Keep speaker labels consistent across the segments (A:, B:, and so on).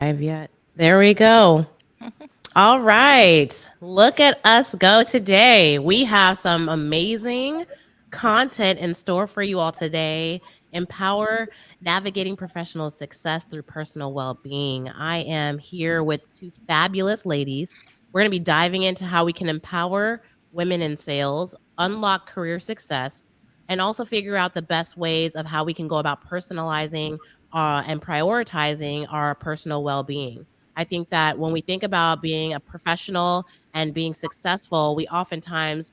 A: Live yet. There we go. All right. Look at us go today. We have some amazing content in store for you all today. Empower navigating professional success through personal well being. I am here with two fabulous ladies. We're going to be diving into how we can empower women in sales, unlock career success, and also figure out the best ways of how we can go about personalizing and prioritizing our personal well being. I think that when we think about being a professional and being successful, we oftentimes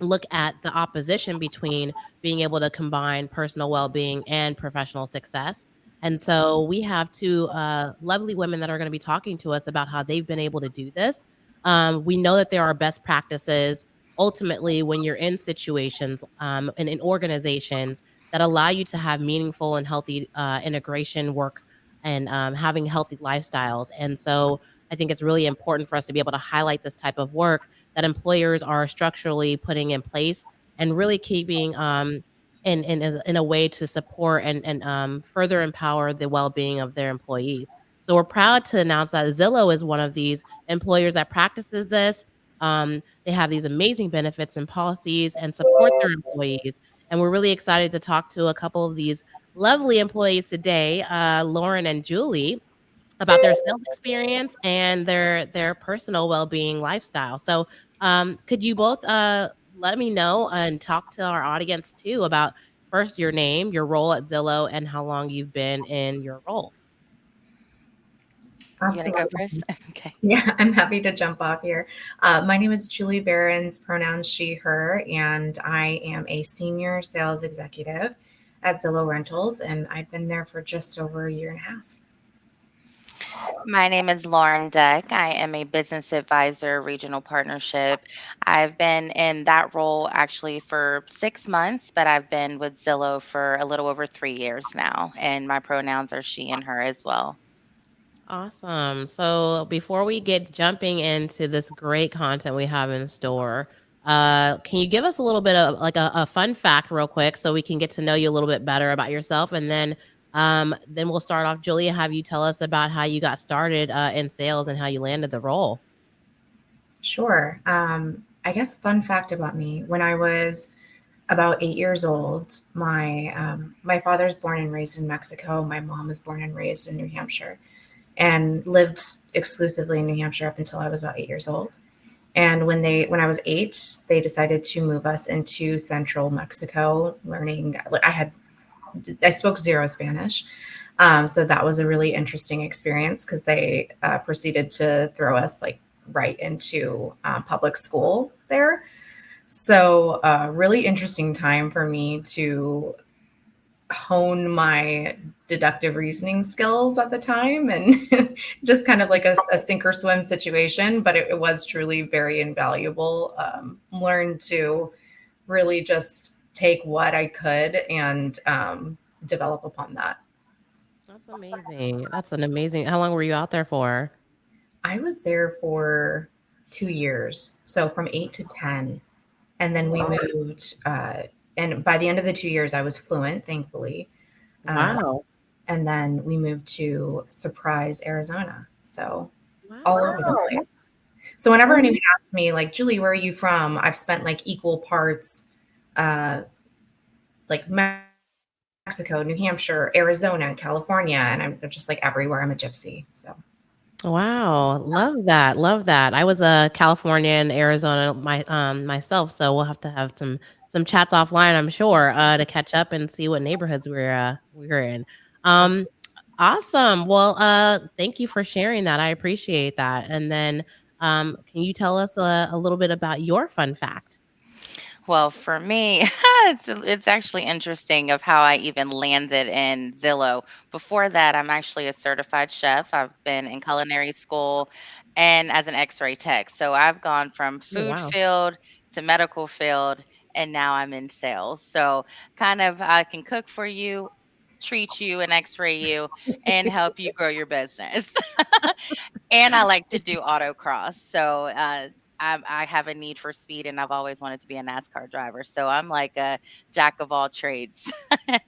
A: look at the opposition between being able to combine personal well-being and professional success. And so we have two lovely women that are going to be talking to us about how they've been able to do this. We know that there are best practices ultimately when you're in situations and in organizations that allow you to have meaningful and healthy integration work and having healthy lifestyles. And so I think it's really important for us to be able to highlight this type of work that employers are structurally putting in place and really keeping in a way to support and further empower the well-being of their employees. So we're proud to announce that Zillow is one of these employers that practices this. They have these amazing benefits and policies and support their employees. And we're really excited to talk to a couple of these lovely employees today, Lauren and Julie, about their sales experience and their personal well-being lifestyle. So, could you both let me know and talk to our audience too about first your name, your role at Zillow, and how long you've been in your role?
B: You want to go first?
C: Absolutely.
B: Okay.
C: Yeah, I'm happy to jump off here. My name is Julie Behrens, pronouns she, her, and I am a senior sales executive at Zillow Rentals, and I've been there for just over a year and a half.
B: My name is Lauren Deck. I am a business advisor, regional partnership. I've been in that role actually for 6 months, but I've been with Zillow for a little over 3 years now, and my pronouns are she and her as well.
A: Awesome. So before we get jumping into this great content we have in store, can you give us a little bit of like a fun fact real quick so we can get to know you a little bit better about yourself, and then we'll start off. Julia, have you tell us about how you got started in sales and how you landed the role?
C: Sure. I guess fun fact about me: when I was about 8 years old, my father's born and raised in Mexico. My mom was born and raised in New Hampshire, and lived exclusively in New Hampshire up until I was about 8 years old. And when I was eight, they decided to move us into central Mexico. Learning, I spoke zero Spanish, so that was a really interesting experience because they proceeded to throw us like right into public school there. So really interesting time for me to hone my deductive reasoning skills at the time, and just kind of like a sink or swim situation, but it was truly very invaluable. Learned to really just take what I could and develop upon that.
A: That's amazing. That's an amazing. How long were you out there for?
C: I was there for 2 years, so from 8 to 10, and then we moved. And by the end of the 2 years, I was fluent, thankfully. Uh,
A: Wow.
C: and then we moved to Surprise, Arizona. So all over the
A: Wow.
C: place. So whenever
A: Oh,
C: anyone asks me, like, Julie, where are you from? I've spent like equal parts, uh, like Mexico, New Hampshire, Arizona, California, and I'm just like everywhere. I'm a gypsy. So
A: wow, love that, love that. I was a California and Arizona myself, so we'll have to have some chats offline, I'm sure, to catch up and see what neighborhoods we're in. Um,
C: awesome.
A: awesome. Well, thank you for sharing that. I appreciate that. And then, can you tell us a little bit about your fun fact?
B: Well, for me, it's actually interesting of how I even landed in Zillow. Before that, I'm actually a certified chef. I've been in culinary school and as an X-ray tech. So I've gone from
A: Oh,
B: food
A: wow.
B: field to medical field, and now I'm in sales. So kind of I can cook for you, treat you, and X-ray you, and help you grow your business. And I like to do autocross. So I have a need for speed, and I've always wanted to be a NASCAR driver. So I'm like a jack of all trades.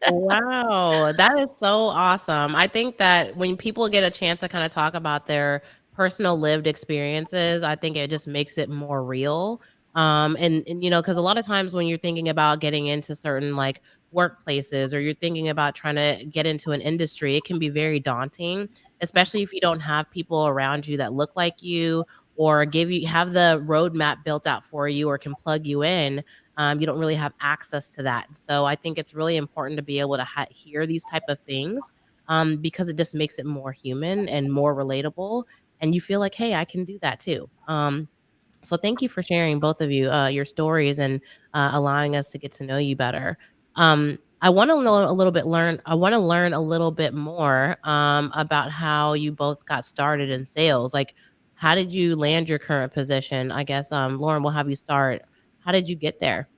A: Wow, that is so awesome. I think that when people get a chance to kind of talk about their personal lived experiences, I think it just makes it more real. And because a lot of times when you're thinking about getting into certain like workplaces or you're thinking about trying to get into an industry, it can be very daunting, especially if you don't have people around you that look like you or give you have the roadmap built out for you or can plug you in. You don't really have access to that. So I think it's really important to be able to hear these type of things, because it just makes it more human and more relatable, and you feel like, hey, I can do that too. So thank you for sharing, both of you, your stories and allowing us to get to know you better. I want to know a little bit. I want to learn a little bit more about how you both got started in sales. Like, how did you land your current position? I guess, Lauren, we'll have you start. How did you get there?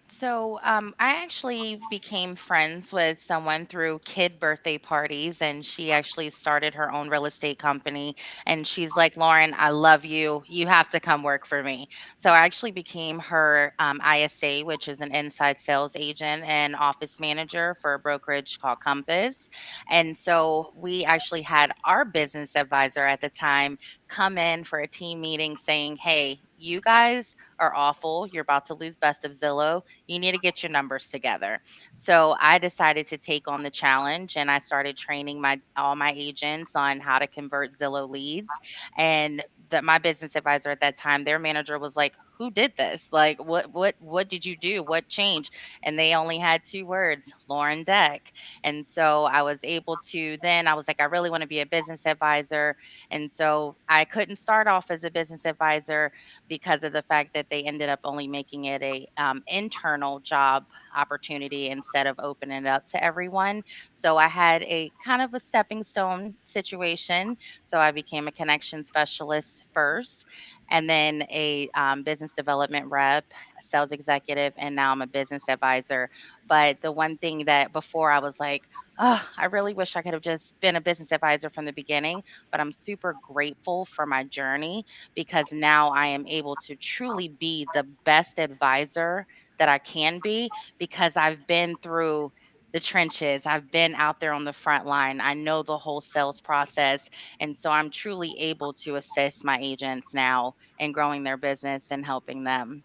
B: So, I actually became friends with someone through kid birthday parties, and she actually started her own real estate company. And she's like, Lauren, I love you. You have to come work for me. So, I actually became her ISA, which is an inside sales agent and office manager for a brokerage called Compass. And so, we actually had our business advisor at the time come in for a team meeting saying, hey, you guys are awful. You're about to lose Best of Zillow. You need to get your numbers together. So I decided to take on the challenge, and I started training my all my agents on how to convert Zillow leads. And my business advisor at that time, their manager was like, who did this? Like, what did you do? What changed? And they only had two words, Lauren Deck. And so I was able to, then I was like, I really want to be a business advisor. And so I couldn't start off as a business advisor because of the fact that they ended up only making it a internal job opportunity instead of opening it up to everyone. So I had a kind of a stepping stone situation. So I became a connection specialist first, and then a business development rep, a sales executive, and now I'm a business advisor. But the one thing that before I was like, oh, I really wish I could have just been a business advisor from the beginning, but I'm super grateful for my journey because now I am able to truly be the best advisor that I can be because I've been through the trenches. I've been out there on the front line. I know the whole sales process. And so I'm truly able to assist my agents now in growing their business and helping them.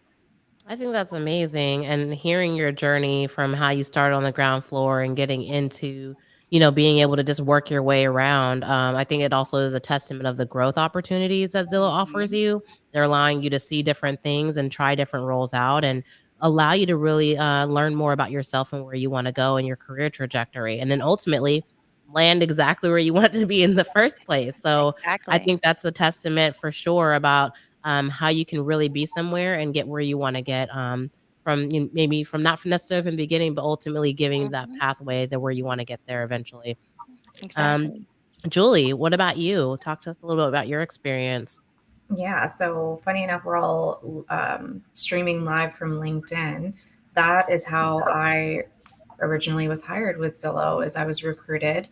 A: I think that's amazing. And hearing your journey from how you started on the ground floor and getting into, being able to just work your way around. I think it also is a testament of the growth opportunities that Zillow offers
B: Mhm.
A: you. They're allowing you to see different things and try different roles out and allow you to really learn more about yourself and where you want to go in your career trajectory. And then ultimately land exactly where you want to be in the first place. So I
B: Exactly.
A: think that's a testament for sure about how you can really be somewhere and get where you want to get, from maybe from not from necessarily from the beginning, but ultimately giving that
B: Mhm.
A: pathway that where you want to get there eventually. Um,
B: Exactly.
A: Julie, what about you? Talk to us a little bit about your experience.
C: Yeah, so funny enough, we're all streaming live from LinkedIn. That is how I originally was hired with Zillow, as I was recruited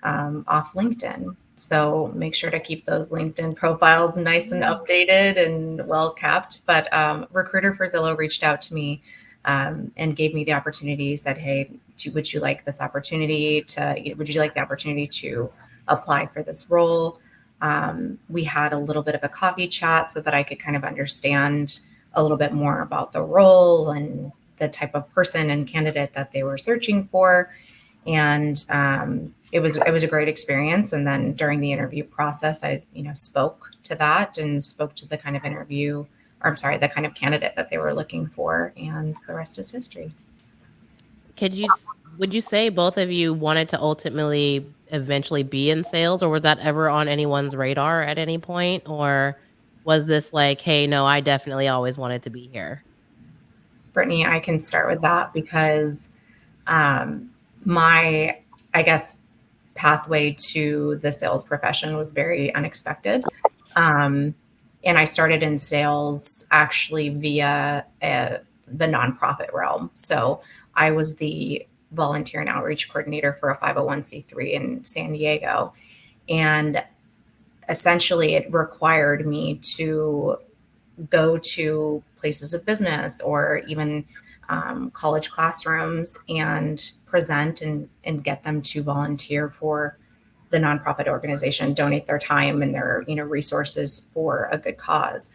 C: off LinkedIn. So make sure to keep those LinkedIn profiles nice and
B: Mhm.
C: updated and well kept. But recruiter for Zillow reached out to me and gave me the opportunity. Said, "Hey, would you like this opportunity to? Would you like the opportunity to apply for this role?" We had a little bit of a coffee chat so that I could kind of understand a little bit more about the role and the type of person and candidate that they were searching for, and it was a great experience. And then during the interview process, I spoke to that and spoke to the kind of interview, or I'm sorry, the kind of candidate that they were looking for, and the rest is history.
A: Would you say both of you wanted to ultimately eventually be in sales, or was that ever on anyone's radar at any point? Or was this like, hey, no, I definitely always wanted to be here?
C: Brittany, I can start with that because um, my, I guess, pathway to the sales profession was very unexpected. Um, and I started in sales actually via the nonprofit realm. So I was the volunteer and outreach coordinator for a 501c3 in San Diego. And essentially, it required me to go to places of business or even college classrooms and present and get them to volunteer for the nonprofit organization, donate their time and their resources for a good cause.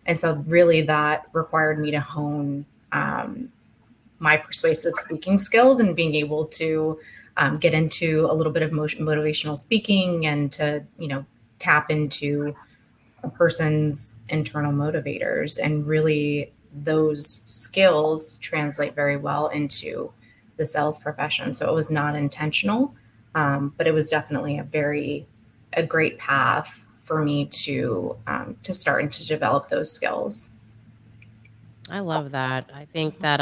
C: And so really that required me to hone my persuasive speaking skills and being able to get into a little bit of motivational speaking and to tap into a person's internal motivators. And really those skills translate very well into the sales profession. So it was not intentional, but it was definitely a great path for me to start and to develop those skills.
A: I love that. I think that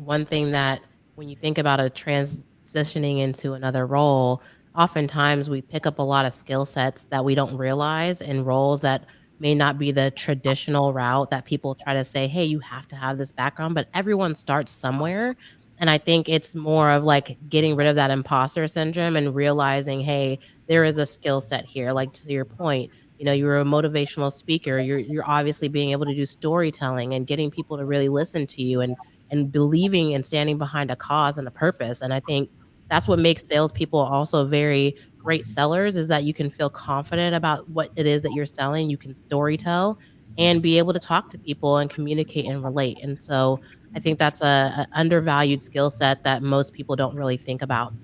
A: one thing that when you think about a transitioning into another role, oftentimes we pick up a lot of skill sets that we don't realize in roles that may not be the traditional route that people try to say, "Hey, you have to have this background," but everyone starts somewhere. And I think it's more of like getting rid of that imposter syndrome and realizing, "Hey, there is a skill set here." Like to your point, you're a motivational speaker. You're obviously being able to do storytelling and getting people to really listen to you and believing and standing behind a cause and a purpose. And I think that's what makes salespeople also very great sellers, is that you can feel confident about what it is that you're selling. You can storytell and be able to talk to people and communicate and relate. And so I think that's a undervalued skill set that most people don't really think about.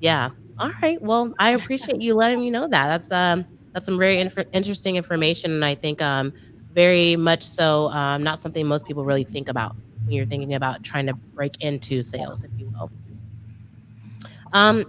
A: Yeah. All right. Well, I appreciate you letting me know that. That's some very interesting information, and I think, very much so, not something most people really think about when you're thinking about trying to break into sales, if you will.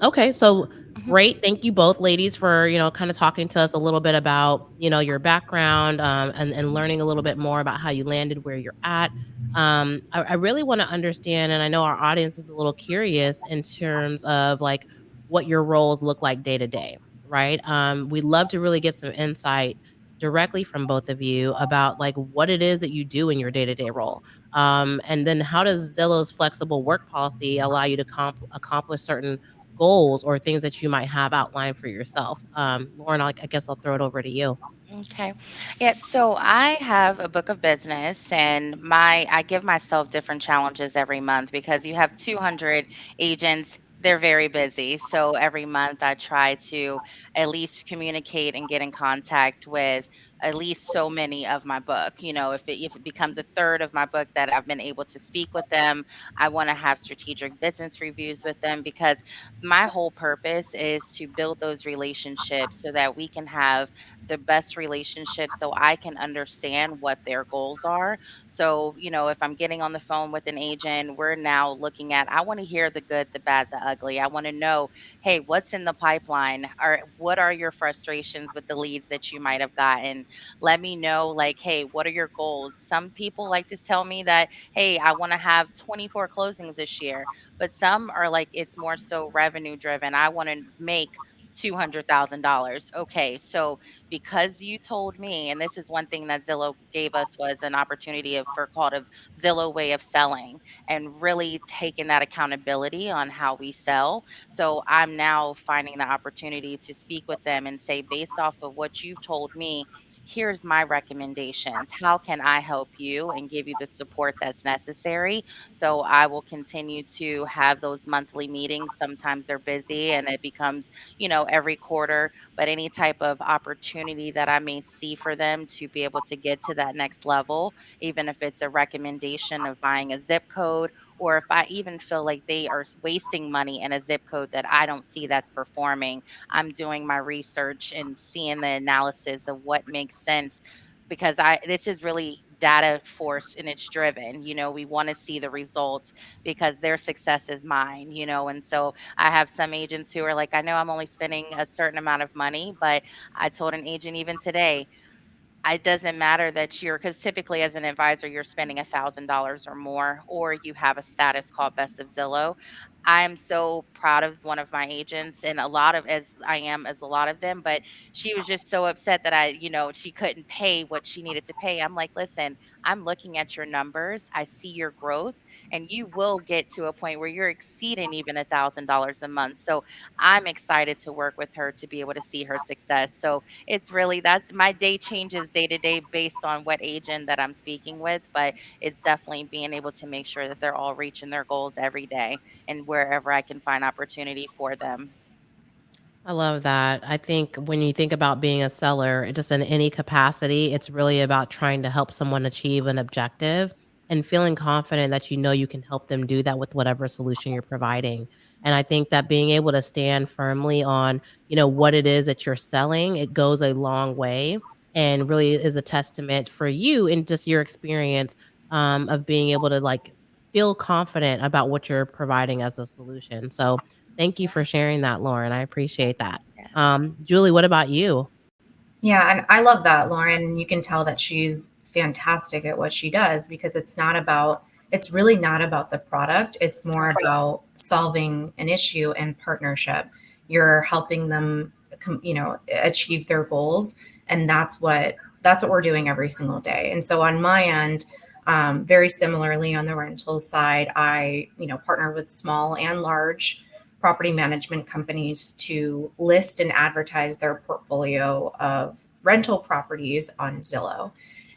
A: Okay, so
B: Mhm.
A: great. Thank you both ladies for, kind of talking to us a little bit about, your background, and learning a little bit more about how you landed where you're at. I really want to understand, and I know our audience is a little curious in terms of like what your roles look like day to day, right? We'd love to really get some insight directly from both of you about like what it is that you do in your day to day role. And then how does Zillow's flexible work policy allow you to accomplish certain goals or things that you might have outlined for yourself? Lauren, I guess I'll throw it over to you.
B: Okay. Yeah, so I have a book of business and my I give myself different challenges every month because you have 200 agents. They're very busy. So every month I try to at least communicate and get in contact with at least so many of my book. If it becomes a third of my book that I've been able to speak with them, I want to have strategic business reviews with them because my whole purpose is to build those relationships so that we can have the best relationship so I can understand what their goals are. So, if I'm getting on the phone with an agent, we're now looking at, I want to hear the good, the bad, the ugly. I want to know, hey, what's in the pipeline? Or what are your frustrations with the leads that you might have gotten? Let me know, like, hey, what are your goals? Some people like to tell me that, hey, I want to have 24 closings this year. But some are like, it's more so revenue driven. I want to make $200,000. Okay, so because you told me, and this is one thing that Zillow gave us was an opportunity for called a Zillow way of selling and really taking that accountability on how we sell. So I'm now finding the opportunity to speak with them and say, based off of what you've told me, here's my recommendations. How can I help you and give you the support that's necessary? So I will continue to have those monthly meetings. Sometimes they're busy and it becomes, every quarter, but any type of opportunity that I may see for them to be able to get to that next level, even if it's a recommendation of buying a zip code, or if I even feel like they are wasting money in a zip code that I don't see that's performing, I'm doing my research and seeing the analysis of what makes sense because I this is really data forced and it's driven. We want to see the results because their success is mine, and so I have some agents who are like, I know I'm only spending a certain amount of money, but I told an agent even today, it doesn't matter that because typically as an advisor, you're spending $1,000 or more, or you have a status called Best of Zillow. I'm so proud of one of my agents, and a lot of as I am as a lot of them, but she was just so upset that she couldn't pay what she needed to pay. I'm like, listen, I'm looking at your numbers. I see your growth, and you will get to a point where you're exceeding even $1,000 a month. So I'm excited to work with her to be able to see her success. So it's really that's my day changes day to day based on what agent that I'm speaking with, but it's definitely being able to make sure that they're all reaching their goals every day and wherever I can find opportunity for them.
A: I love that. I think when you think about being a seller, just in any capacity, it's really about trying to help someone achieve an objective and feeling confident that you know you can help them do that with whatever solution you're providing. And I think that being able to stand firmly on, what it is that you're selling, it goes a long way and really is a testament for you and just your experience of being able to like feel confident about what you're providing as a solution. So thank you for sharing that, Lauren. I appreciate that.
B: Yes.
A: Julie, what about you?
C: Yeah, and I love that, Lauren. You can tell that she's fantastic at what she does because it's really not about the product. It's more about solving an issue and partnership. You're helping them, achieve their goals, and that's what we're doing every single day. And so on my end, very similarly on the rental side, I partner with small and large property management companies to list and advertise their portfolio of rental properties on Zillow.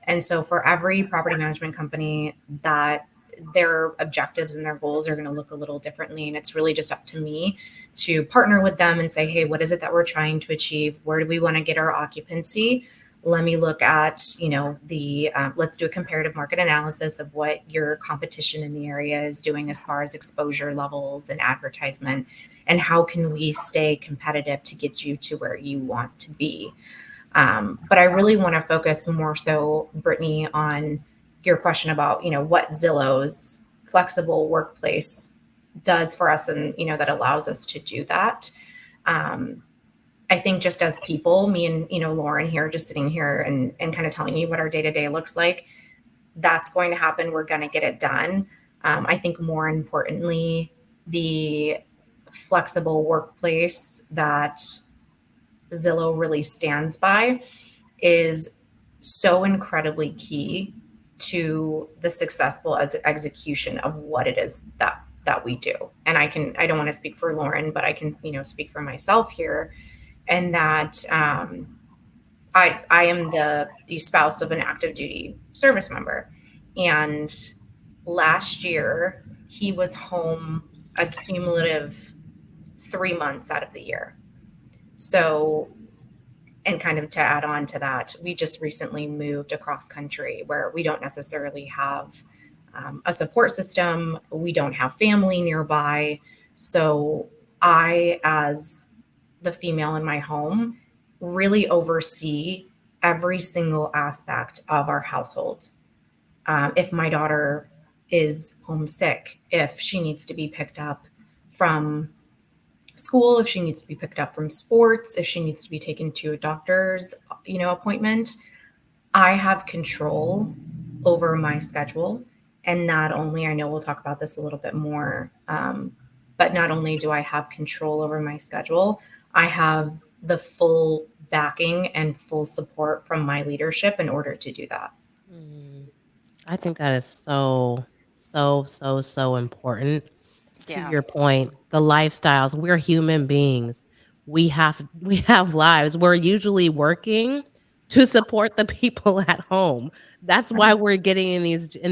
C: And so for every property management company, that their objectives and their goals are going to look a little differently, and it's really just up to me to partner with them and say, hey, what is it that we're trying to achieve? Where do we want to get our occupancy? Let me look at the let's do a comparative market analysis of what your competition in the area is doing as far as exposure levels and advertisement, and how can we stay competitive to get you to where you want to be. But I really want to focus more so, Brittany, on your question about what Zillow's flexible workplace does for us, and that allows us to do that. um, I think just as people, me and Lauren here, just sitting here and kind of telling you what our day to day looks like, that's going to happen. We're going to get it done. I think more importantly, the flexible workplace that Zillow really stands by is so incredibly key to the successful execution of what it is that we do. And I don't want to speak for Lauren, but I can speak for myself here, and that I am the spouse of an active duty service member, and last year he was home a cumulative 3 months out of the year. So, and kind of to add on to that, we just recently moved across country where we don't necessarily have a support system. We don't have family nearby. So as the female in my home, really oversee every single aspect of our household. If my daughter is homesick, if she needs to be picked up from school, if she needs to be picked up from sports, if she needs to be taken to a doctor's, appointment, I have control over my schedule. And not only, I know we'll talk about this a little bit more, but not only do I have control over my schedule, I have the full backing and full support from my leadership in order to do that.
A: Mm, I think that is so, so, so, so important. To
B: Yeah.
A: your point, the lifestyles, we're human beings. We have lives. We're usually working to support the people at home. That's why we're getting in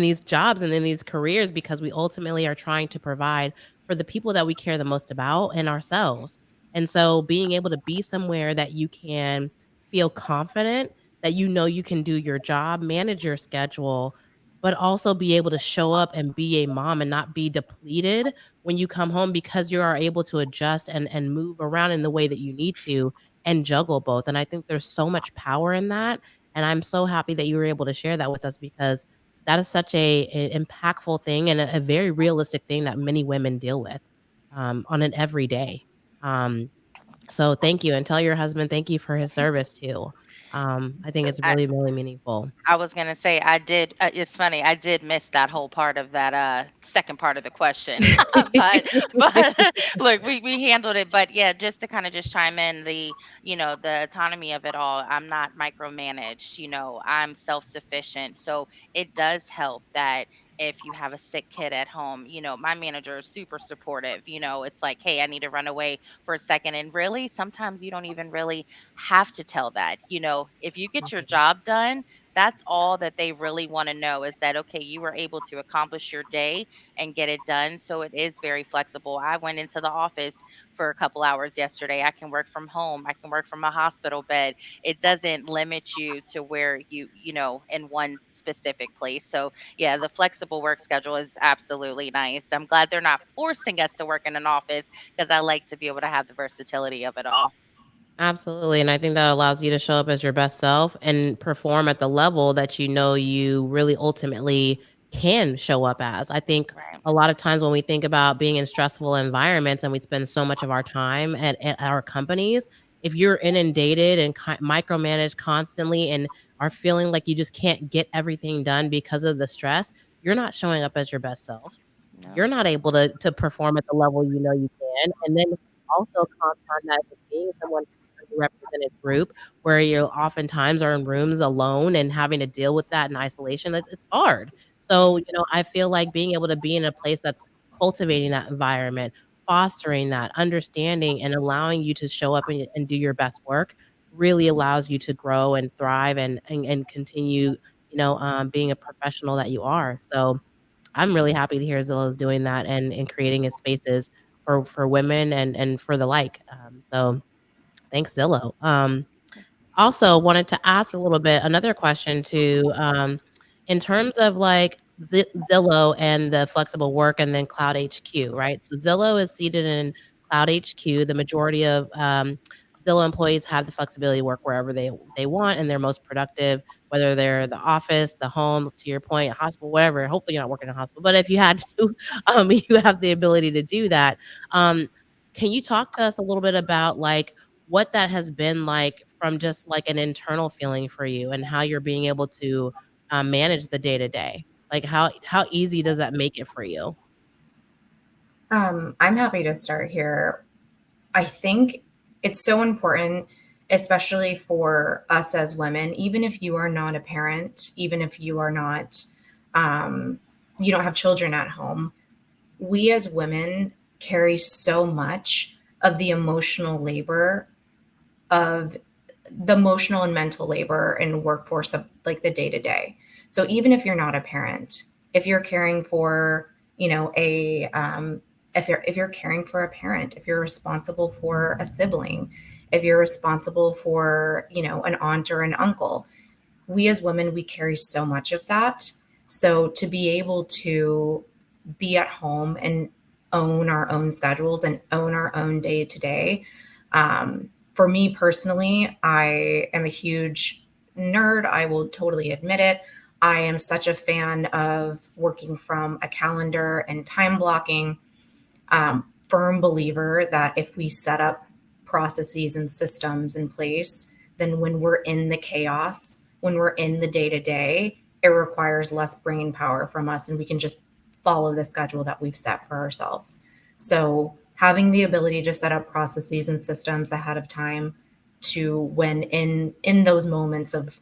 A: these jobs and in these careers, because we ultimately are trying to provide for the people that we care the most about and ourselves. And so being able to be somewhere that you can feel confident that you can do your job, manage your schedule, but also be able to show up and be a mom and not be depleted when you come home, because you are able to adjust and move around in the way that you need to and juggle both. And I think there's so much power in that. And I'm so happy that you were able to share that with us, because that is such an impactful thing and a very realistic thing that many women deal with on an everyday. Um, So thank you, and tell your husband thank you for his service too. I think it's
B: I
A: really, really meaningful.
B: I was gonna say I did. It's funny. I did miss that whole part of that second part of the question, but look, we handled it. But yeah, just to kind of just chime in the autonomy of it all. I'm not micromanaged. I'm self sufficient, so it does help that if you have a sick kid at home, my manager is super supportive. It's like, hey, I need to run away for a second, and really, sometimes you don't even really have to tell that. If you get your
A: Mhm.
B: job done, that's all that they really want to know, is that, okay, you were able to accomplish your day and get it done. So it is very flexible. I went into the office for a couple hours yesterday. I can work from home. I can work from a hospital bed. It doesn't limit you to where in one specific place. So yeah, the flexible work schedule is absolutely nice. I'm glad they're not forcing us to work in an office, because I like to be able to have the versatility of it all.
A: Absolutely, and I think that allows you to show up as your best self and perform at the level that you know you really ultimately can show up as. I think
B: Right.
A: a lot of times when we think about being in stressful environments and we spend so much of our time at our companies, if you're inundated and micromanaged constantly and are feeling like you just can't get everything done because of the stress, you're not showing up as your best self.
B: No.
A: You're not able to perform at the level you know you can, and then also compound that with being someone from an underrepresented group where you oftentimes are in rooms alone and having to deal with that in isolation, it's hard. So,
B: Mhm.
A: I feel like being able to be in a place that's cultivating that environment, fostering that understanding, and allowing you to show up and do your best work really allows you to grow and thrive and continue, being a professional that you are. So I'm really happy to hear Zillow is doing that and creating its spaces for women and for the like. So thanks, Zillow. Also wanted to ask a little bit another question too, in terms of like Zillow and the flexible work and then Cloud HQ, right? So Zillow is seated in Cloud HQ. The majority of Zillow employees have the flexibility to work wherever they want and they're most productive, whether they're the office, the home, to your point, a hospital, whatever. Hopefully you're not working in a hospital, but if you had to, you have the ability to do that. Um, can you talk to us a little bit about like what that has been like from just like an internal feeling for you and how you're being able to manage the day to day? Like how easy does that make it for you?
C: I'm happy to start here. I think it's so important, especially for us as women, even if you are not a parent, even if you are not, um, you don't have children at home, we as women carry so much of the emotional labor of the emotional and mental labor and workforce of like the day to day. So even if you're not a parent, if you're caring for, if you're caring for a parent, if you're responsible for a sibling, if you're responsible for, an aunt or an uncle, we as women, we carry so much of that. So to be able to be at home and own our own schedules and own our own day to day. For me personally, I am a huge nerd. I will totally admit it. I am such a fan of working from a calendar and time blocking. Firm believer that if we set up processes and systems in place, then when we're in the chaos, when we're in the day to day, it requires less brain power from us and we can just follow the schedule that we've set for ourselves. So, having the ability to set up processes and systems ahead of time to when in those moments of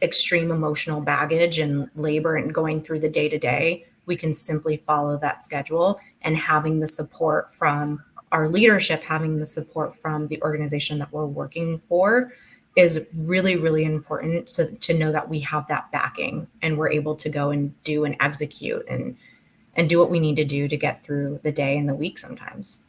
C: extreme emotional baggage and labor and going through the day to day, we can simply follow that schedule, and having the support from our leadership, having the support from the organization that we're working for is really, really important, so to know that we have that backing and we're able to go and do and execute and do what we need to do to get through the day and the week sometimes.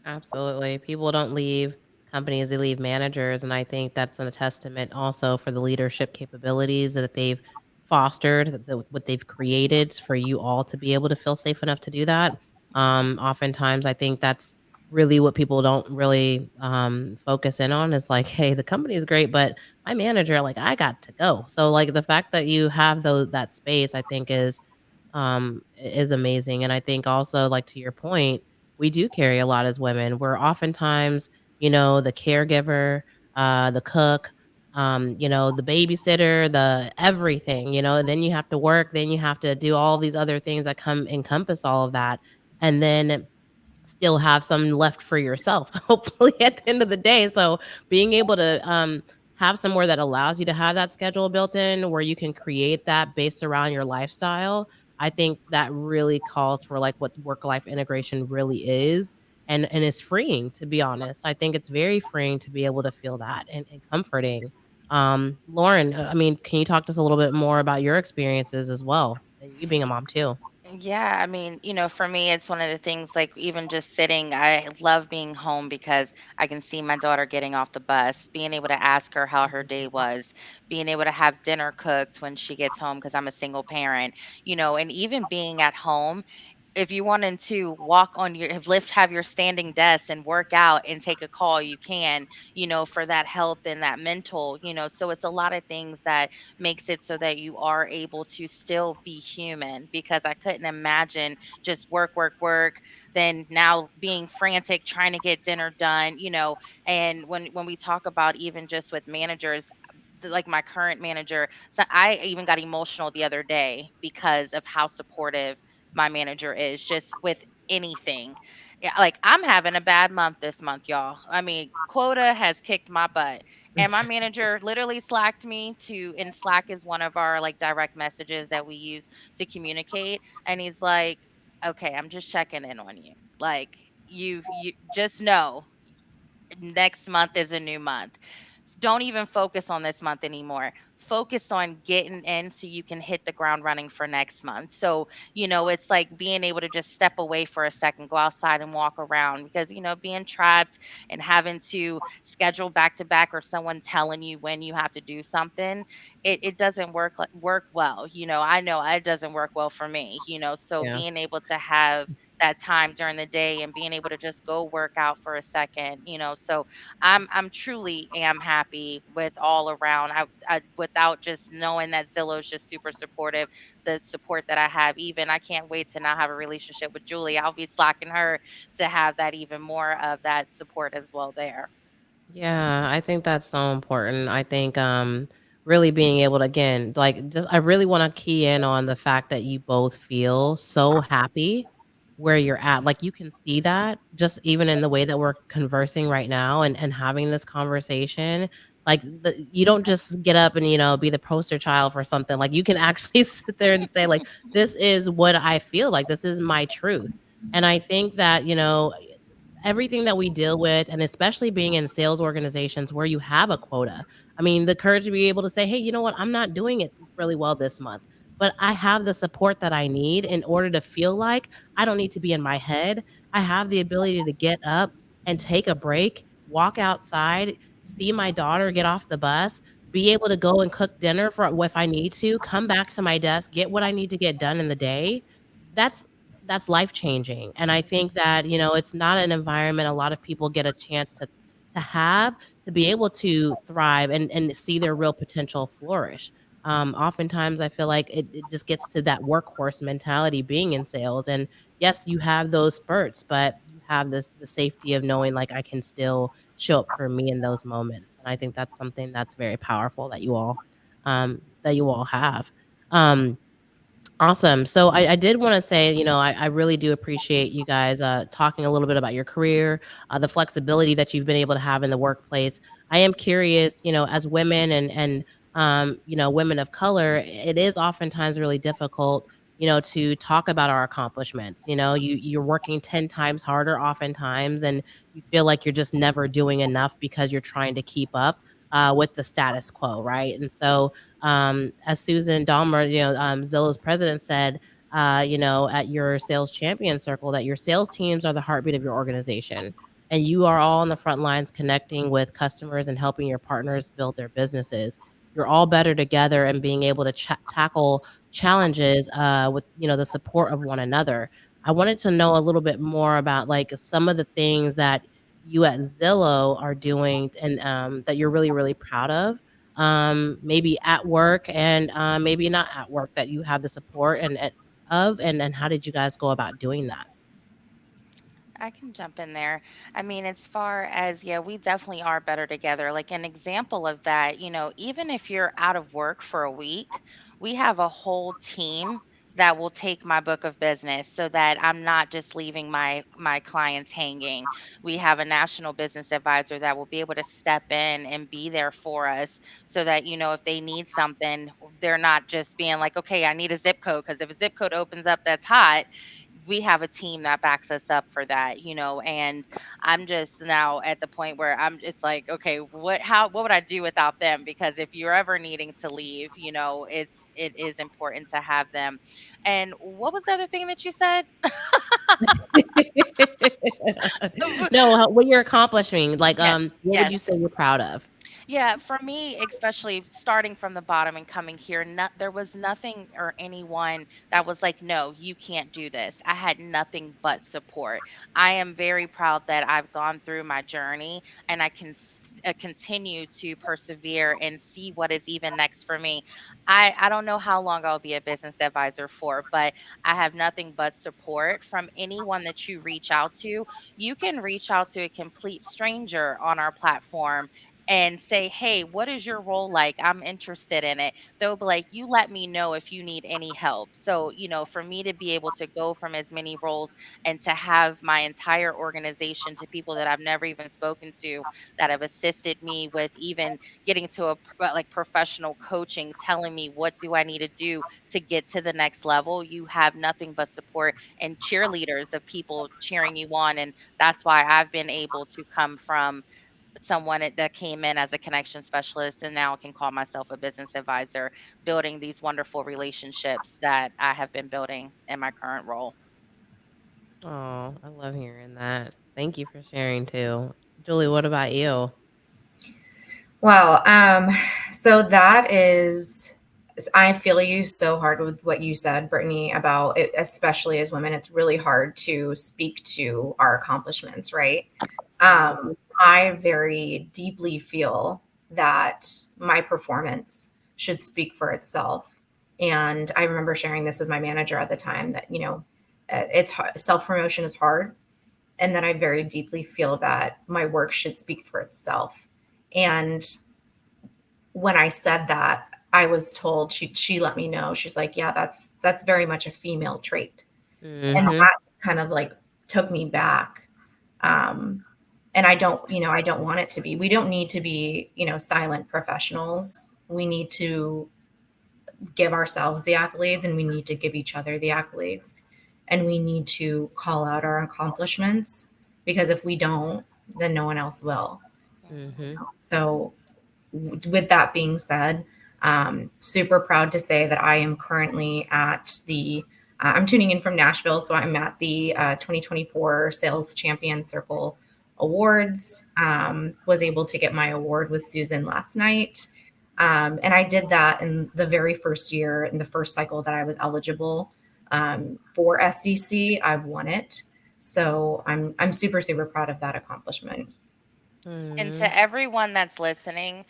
A: Absolutely. People don't leave companies, they leave managers. And I think that's a testament also for the leadership capabilities that they've fostered, what they've created for you all to be able to feel safe enough to do that. Oftentimes, I think that's really what people don't really focus in on is like, hey, the company is great, but my manager, like, I got to go. So, like, the fact that you have that space, I think is amazing. And I think also, like, to your point, we do carry a lot as women. We're oftentimes the caregiver, the cook, the babysitter, the everything, and then you have to work, then you have to do all these other things that come encompass all of that. And then still have some left for yourself, hopefully at the end of the day. So being able to have somewhere that allows you to have that schedule built in where you can create that based around your lifestyle, I think that really calls for like what work life integration really is. And it's freeing, to be honest. I think it's very freeing to be able to feel that and comforting. Lauren, I mean, can you talk to us a little bit more about your experiences as well? And you being a mom too.
B: Yeah, I mean, for me, it's one of the things like even just sitting, I love being home because I can see my daughter getting off the bus, being able to ask her how her day
A: Mhm.
B: was, being able to have dinner cooked when she gets home because I'm a single parent, and even being at home. If you wanted to walk on your have your standing desk and work out and take a call, you can, for that health and that mental, so it's a lot of things that makes it so that you are able to still be human, because I couldn't imagine just work, work, work, then now being frantic trying to get dinner done, and when we talk about even just with managers, like my current manager, so I even got emotional the other day because of how supportive my manager is just with anything. Yeah, like I'm having a bad month this month, y'all. I mean, quota has kicked my butt. And my manager literally slacked me to, and Slack is one of our like direct messages that we use to communicate. And he's like, okay, I'm just checking in on you. Like, you just know next month is a new month. Don't even focus on this month anymore. Focus on getting in so you can hit the ground running for next month. So, it's like being able to just step away for a second, go outside and walk around, because, being trapped and having to schedule back to back, or someone telling you when you have to do something, it doesn't work well. I know it doesn't work well for me, so
A: Yeah.
B: being able to have that time during the day and being able to just go work out for a second, so I'm truly am happy with all around. I without just knowing that Zillow is just super supportive, the support that I have, even I can't wait to now have a relationship with Julie. I'll be slacking her to have that even more of that support as well there.
A: Yeah, I think that's so important. I think really being able to, again, like, just I really want to key in on the fact that you both feel so happy where you're at. Like you can see that just even in the way that we're conversing right now and having this conversation. Like you don't just get up and be the poster child for something. Like you can actually sit there and say like this is what I feel like. This is my truth. And I think that, everything that we deal with, and especially being in sales organizations where you have a quota. I mean, the courage to be able to say, hey, you know what? I'm not doing it really well this month, but I have the support that I need in order to feel like I don't need to be in my head. I have the ability to get up and take a break, walk outside, see my daughter get off the bus, be able to go and cook dinner for if I need to, come back to my desk, get what I need to get done in the day. That's life changing. And I think that, it's not an environment a lot of people get a chance to have to be able to thrive and see their real potential flourish. Oftentimes I feel like it just gets to that workhorse mentality being in sales. And yes, you have those spurts, but you have the safety of knowing like I can still show up for me in those moments. And I think that's something that's very powerful that you all have. Um Awesome. So I did want to say, I really do appreciate you guys talking a little bit about your career, the flexibility that you've been able to have in the workplace. I am curious, as women and women of color, it is oftentimes really difficult, to talk about our accomplishments. You're working 10 times harder oftentimes, and you feel like you're just never doing enough because you're trying to keep up with the status quo, right? And so as Susan Dahmer, Zillow's president said, at your sales champion circle, that your sales teams are the heartbeat of your organization. And you are all on the front lines connecting with customers and helping your partners build their businesses. You're all better together and being able to tackle challenges with the support of one another. I wanted to know a little bit more about like some of the things that you at Zillow are doing and that you're really really proud of, maybe at work and maybe not at work, that you have the support and how did you guys go about doing that?
B: I can jump in there. I mean, as far as, yeah, we definitely are better together. Like an example of that, even if you're out of work for a week, we have a whole team that will take my book of business so that I'm not just leaving my clients hanging. We have a national business advisor that will be able to step in and be there for us so that, if they need something, they're not just being like, okay, I need a zip code. Because if a zip code opens up that's hot, we have a team that backs us up for that. And I'm just now at the point where I'm just like, okay, what would I do without them? Because if you're ever needing to leave, it is important to have them. And what was the other thing that you said?
A: No, what you're accomplishing, like,
B: Yes,
A: what would
B: yes.
A: you say you're proud of?
B: Yeah, for me, especially starting from the bottom and coming here, there was nothing or anyone that was like, no, you can't do this. I had nothing but support. I am very proud that I've gone through my journey and I can continue to persevere and see what is even next for me. I don't know how long I'll be a business advisor for, but I have nothing but support from anyone that you reach out to. You can reach out to a complete stranger on our platform and say, "Hey, what is your role like? I'm interested in it." They'll be like, "You let me know if you need any help." So, for me to be able to go from as many roles and to have my entire organization to people that I've never even spoken to that have assisted me with even getting to like professional coaching, telling me what do I need to do to get to the next level. You have nothing but support and cheerleaders of people cheering you on. And that's why I've been able to come from someone that came in as a connection specialist and now can call myself a business advisor, building these wonderful relationships that I have been building in my current role.
A: Oh, I love hearing that. Thank you for sharing too. Julie, what about you?
C: Well, so that is, I feel you so hard with what you said, Brittany, about it, especially as women, it's really hard to speak to our accomplishments, right?
A: Mhm.
C: I very deeply feel that my performance should speak for itself. And I remember sharing this with my manager at the time that, it's hard, self promotion is hard. And that I very deeply feel that my work should speak for itself. And when I said that, I was told, she let me know. She's like, "Yeah, that's very much a female trait." And
A: Mhm.
C: that kind of like took me back. Um, and I don't want it to be. We don't need to be, silent professionals. We need to give ourselves the accolades and we need to give each other the accolades. And we need to call out our accomplishments because if we don't, then no one else will.
B: Mhm.
A: Mhm.
C: So with that being said, super proud to say that I am currently at I'm tuning in from Nashville, so I'm at the 2024 Sales Champion Circle Awards. Was able to get my award with Susan last night. And I did that in the very first year, in the first cycle that I was eligible for SCC. I've won it. So I'm super, super proud of that accomplishment.
B: And
A: Mhm.
B: to everyone that's listening,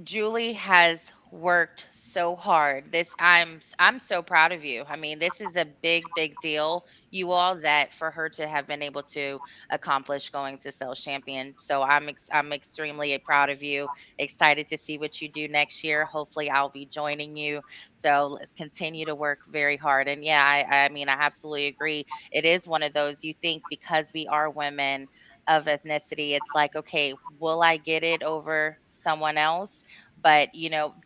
B: Julie has worked so hard. I'm so proud of you. I mean, this is a big deal, you all, that for her to have been able to accomplish going to sales champion. So I'm extremely proud of you. Excited to see what you do next year. Hopefully, I'll be joining you. So let's continue to work very hard. And yeah, I mean, I absolutely agree. It is one of those, you think because we are women of ethnicity, it's like, okay, will I get it over someone else? But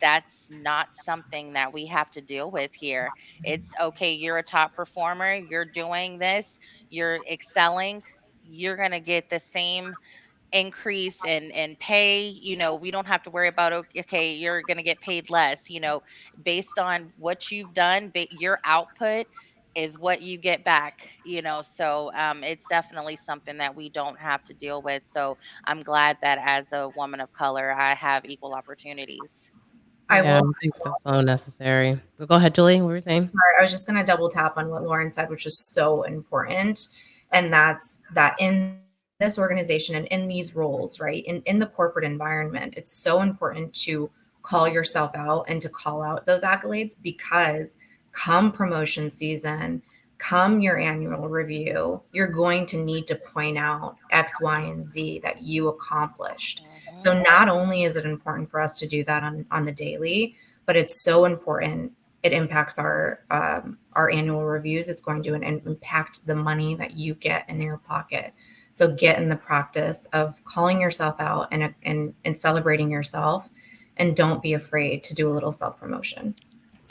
B: that's not something that we have to deal with here. It's okay, you're a top performer, you're doing this, you're excelling, you're going to get the same increase and pay. We don't have to worry about, okay, you're going to get paid less, based on what you've done. Your output is what you get back. So it's definitely something that we don't have to deal with. So I'm glad that as a woman of color, I have equal opportunities.
C: I
A: Yeah,
C: will.
A: I think that's so necessary. But go ahead, Julie. What were you saying?
C: I was just going to double tap on what Lauren said, which is so important. And that's that in this organization and in these roles, right? In the corporate environment, it's so important to call yourself out and to call out those accolades because come promotion season, come your annual review, you're going to need to point out X, Y, and Z that you accomplished. So
B: Mhm.
C: not only is it important for us to do that on the daily, but it's so important. It impacts our annual reviews. It's going to impact the money that you get in your pocket. So get in the practice of calling yourself out and celebrating yourself, and don't be afraid to do a little self promotion.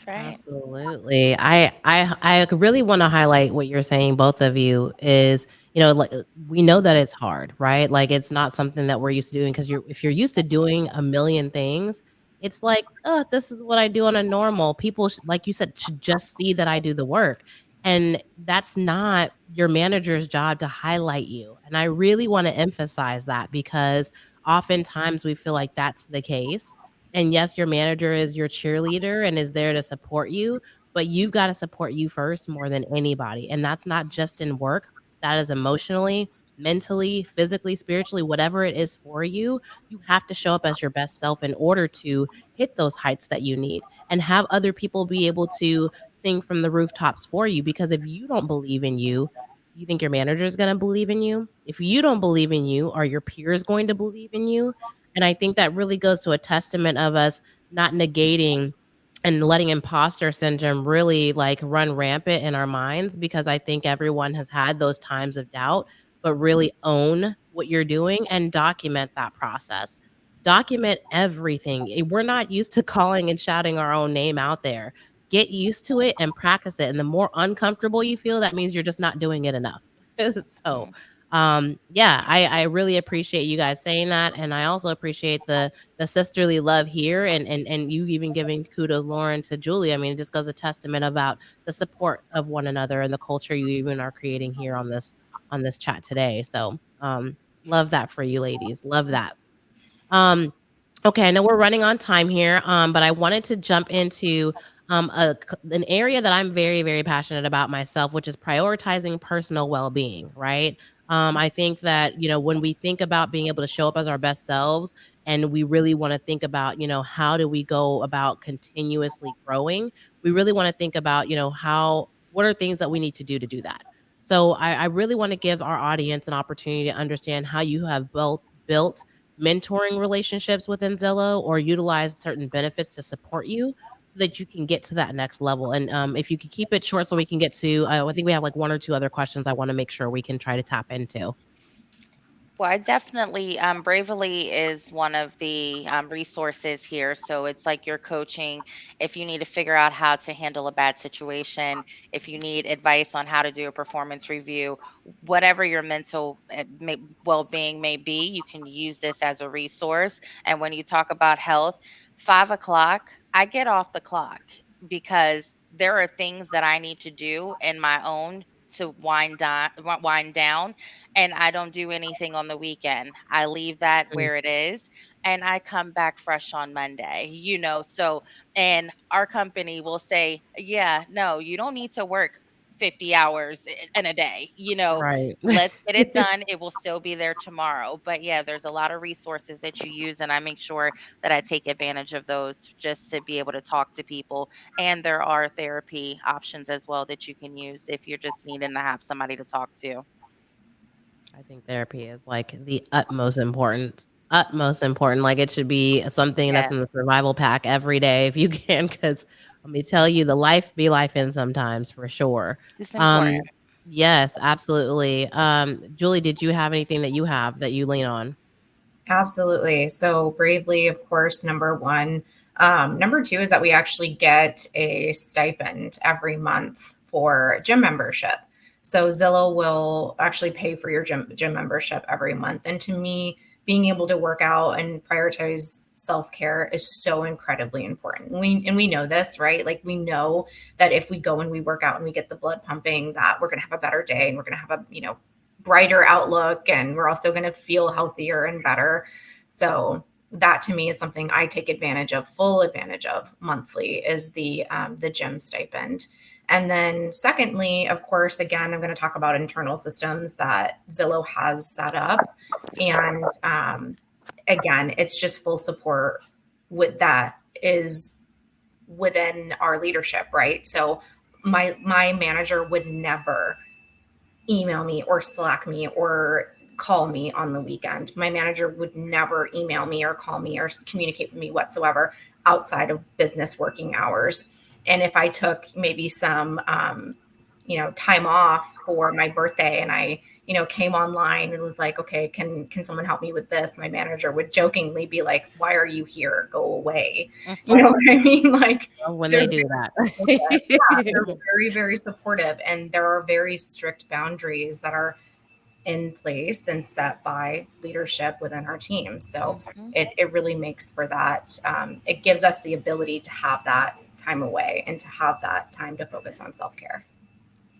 B: That's right.
A: Absolutely. I really want to highlight what you're saying, both of you, is, like, we know that it's hard, right? Like, it's not something that we're used to doing, because if you're used to doing a million things, it's like, oh, this is what I do on a normal. People, like you said, should just see that I do the work. And that's not your manager's job to highlight you. And I really want to emphasize that, because oftentimes we feel like that's the case. And yes, your manager is your cheerleader and is there to support you, but you've got to support you first more than anybody. And that's not just in work, that is emotionally, mentally, physically, spiritually, whatever it is for you. You have to show up as your best self in order to hit those heights that you need, and have other people be able to sing from the rooftops for you. Because if you don't believe in you, you think your manager is going to believe in you? If you don't believe in you, are your peers going to believe in you? And I think that really goes to a testament of us not negating and letting imposter syndrome really, like, run rampant in our minds, because I think everyone has had those times of doubt, but really own what you're doing and document that process. Document everything. We're not used to calling and shouting our own name out there. Get used to it and practice it. And the more uncomfortable you feel, that means you're just not doing it enough. So,
B: Mhm.
A: yeah, I really appreciate you guys saying that, and I also appreciate the sisterly love here, and you even giving kudos, Lauren, to Julie. I mean, it just goes a testament about the support of one another and the culture you even are creating here on this chat today. So, love that for you ladies. Love that. Um, okay, I know we're running on time here, but I wanted to jump into an area that I'm very, very passionate about myself, which is prioritizing personal well being, right? I think that, when we think about being able to show up as our best selves, and we really want to think about, how do we go about continuously growing, we really want to think about, what are things that we need to do that. So I really want to give our audience an opportunity to understand how you have both built mentoring relationships within Zillow, or utilize certain benefits to support you so that you can get to that next level. And if you could keep it short so we can get to, I think we have like one or two other questions I want to make sure we can try to tap into.
B: Well, I definitely, Bravely is one of the resources here. So it's like you're coaching if you need to figure out how to handle a bad situation, if you need advice on how to do a performance review, whatever your mental well being may be, you can use this as a resource. And when you talk about health, 5 o'clock, I get off the clock because there are things that I need to do in my own to wind down, and I don't do anything on the weekend. I leave that
A: Mm.
B: where it is and I come back fresh on Monday. So, and our company will say, yeah, no, you don't need to work 50 hours in a day.
A: Right.
B: Let's get it done. It will still be there tomorrow. But yeah, there's a lot of resources that you use, and I make sure that I take advantage of those just to be able to talk to people. And there are therapy options as well that you can use if you're just needing to have somebody to talk to.
A: I think therapy is like the utmost important. Like, it should be something that's
B: Yeah.
A: in the survival pack every day if you can, because let me tell you, the life be life in sometimes, for sure.
B: It's
A: Um,
B: important.
A: yes, absolutely. Julie, did you have anything that you have that you lean on?
C: Absolutely. So Bravely, of course, number one. Number two is that we actually get a stipend every month for gym membership. So Zillow will actually pay for your gym membership every month. And to me, being able to work out and prioritize self-care is so incredibly important. We know this, right? Like, we know that if we go and we work out and we get the blood pumping, that we're going to have a better day, and we're going to have a, brighter outlook, and we're also going to feel healthier and better. So that to me is something I take full advantage of monthly, is the gym stipend. And then secondly, of course, again, I'm going to talk about internal systems that Zillow has set up. And again, it's just full support with that is within our leadership, right? So my manager would never email me or Slack me or call me on the weekend. My manager would never email me or call me or communicate with me whatsoever outside of business working hours. And if I took maybe some, time off for my birthday and I, came online and was like, okay, can someone help me with this? My manager would jokingly be like, why are you here? Go away. You know what I mean? Like,
A: When
C: they're
A: they do that.
C: yeah, they're very, very supportive, and there are very strict boundaries that are in place and set by leadership within our team. So
B: Mhm.
C: it really makes for that. It gives us the ability to have that time away and to have that time to focus on self care.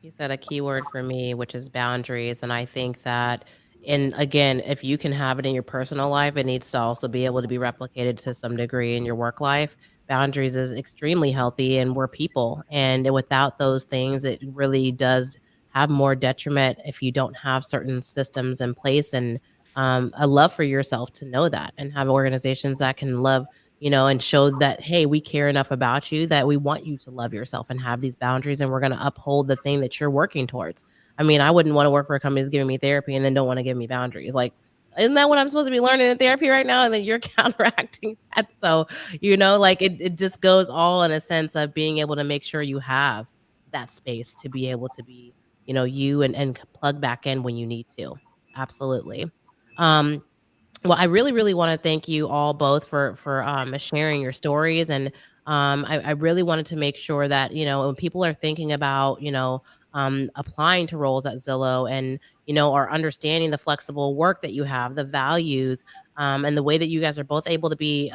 A: You said a key word for me, which is boundaries. And I think that, and again, if you can have it in your personal life, it needs to also be able to be replicated to some degree in your work life. Boundaries is extremely healthy, and we're people. And without those things, it really does have more detriment if you don't have certain systems in place and a love for yourself to know that and have organizations that can love and show that, hey, we care enough about you that we want you to love yourself and have these boundaries, and we're going to uphold the thing that you're working towards. I mean, I wouldn't want to work for a company that's giving me therapy and then don't want to give me boundaries. Like, isn't that what I'm supposed to be learning in therapy right now? And then you're counteracting that. So, like it just goes all in a sense of being able to make sure you have that space to be able to be, you and plug back in when you need to. Absolutely. Um, well, I really, really want to thank you all both for sharing your stories, and I really wanted to make sure that when people are thinking about applying to roles at Zillow and are understanding the flexible work that you have, the values, and the way that you guys are both able to be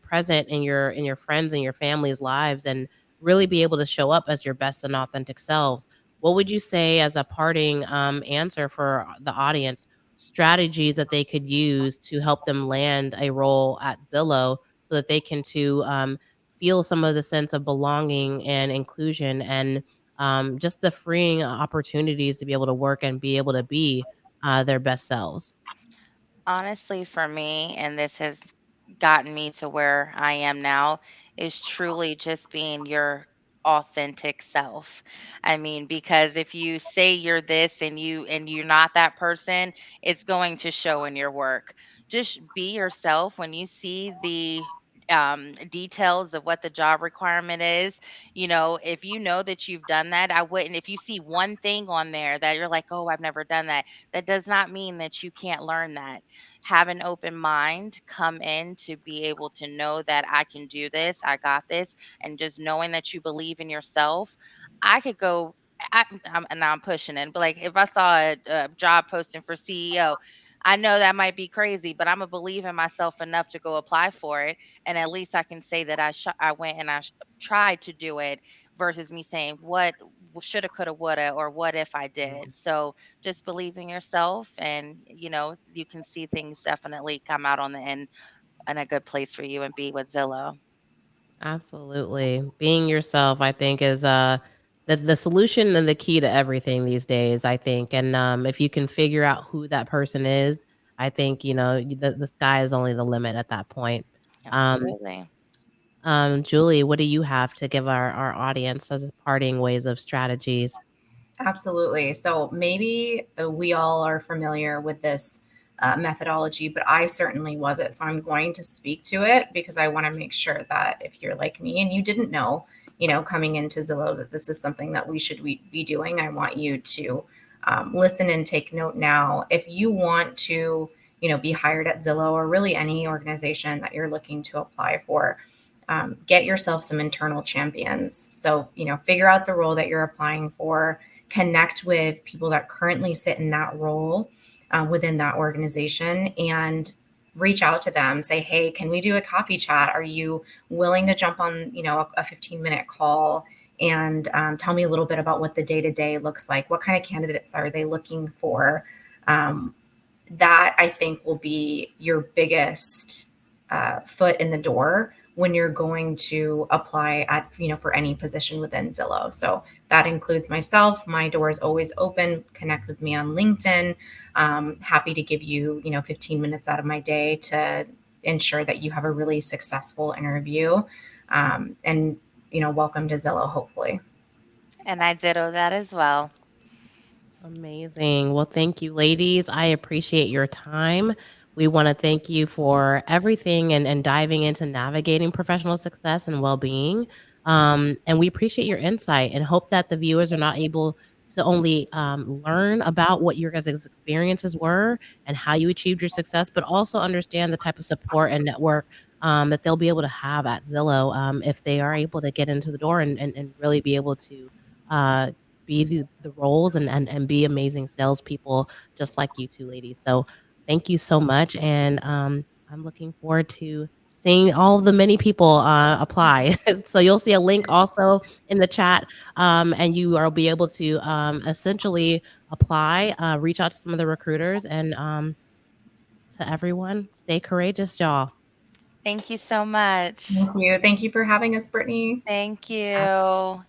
A: present in your friends and your family's lives, and really be able to show up as your best and authentic selves. What would you say as a parting answer for the audience? Strategies that they could use to help them land a role at Zillow so that they can feel some of the sense of belonging and inclusion and just the freeing opportunities to be able to work and be able to be their best selves.
B: Honestly, for me, and this has gotten me to where I am now, is truly just being your authentic self. I mean, because if you say you're this and you're not that person, it's going to show in your work. Just be yourself. When you see the details of what the job requirement is, if you know that you've done that, I wouldn't. If you see one thing on there that you're like, oh, I've never done that, that does not mean that you can't learn that. Have an open mind, come in to be able to know that I can do this, I got this, and just knowing that you believe in yourself. I could go. And now I'm pushing it, but like if I saw a job posting for CEO, I know that might be crazy, but I'm gonna believe in myself enough to go apply for it, and at least I can say that I went and tried to do it, versus me saying what shoulda, coulda, woulda, or what if I did. So just believe in yourself, and you can see things definitely come out on the end in a good place for you and be with Zillow.
A: Absolutely. Being yourself, I think, is the solution and the key to everything these days, I think. And if you can figure out who that person is, I think, the sky is only the limit at that point. Um,
B: Absolutely.
A: Julie, what do you have to give our audience as parting ways of strategies?
C: Absolutely. So maybe we all are familiar with this methodology, but I certainly wasn't. So I'm going to speak to it because I want to make sure that if you're like me and you didn't know, coming into Zillow that this is something that we should be doing, I want you to listen and take note now. If you want to, be hired at Zillow or really any organization that you're looking to apply for, get yourself some internal champions. So, figure out the role that you're applying for, connect with people that currently sit in that role within that organization, and reach out to them. Say, hey, can we do a coffee chat? Are you willing to jump on, a 15-minute call and tell me a little bit about what the day to day looks like? What kind of candidates are they looking for? Um, that I think will be your biggest foot in the door when you're going to apply at for any position within Zillow. So that includes myself. My door is always open. Connect with me on LinkedIn. Happy to give you 15 minutes out of my day to ensure that you have a really successful interview. And welcome to Zillow. Hopefully.
B: And I ditto that as well.
A: Amazing. Well, thank you, ladies. I appreciate your time. We want to thank you for everything and diving into navigating professional success and well being. And we appreciate your insight and hope that the viewers are not able to only learn about what your guys' experiences were and how you achieved your success, but also understand the type of support and network that they'll be able to have at Zillow if they are able to get into the door and really be able to. Uh, be the roles and be amazing salespeople just like you two ladies. So thank you so much. And I'm looking forward to seeing all of the many people apply. So you'll see a link also in the chat and you will be able to essentially apply, reach out to some of the recruiters and to everyone, stay courageous, y'all.
B: Thank you so much.
C: Thank you. Thank you for having us, Brittany.
B: Thank you.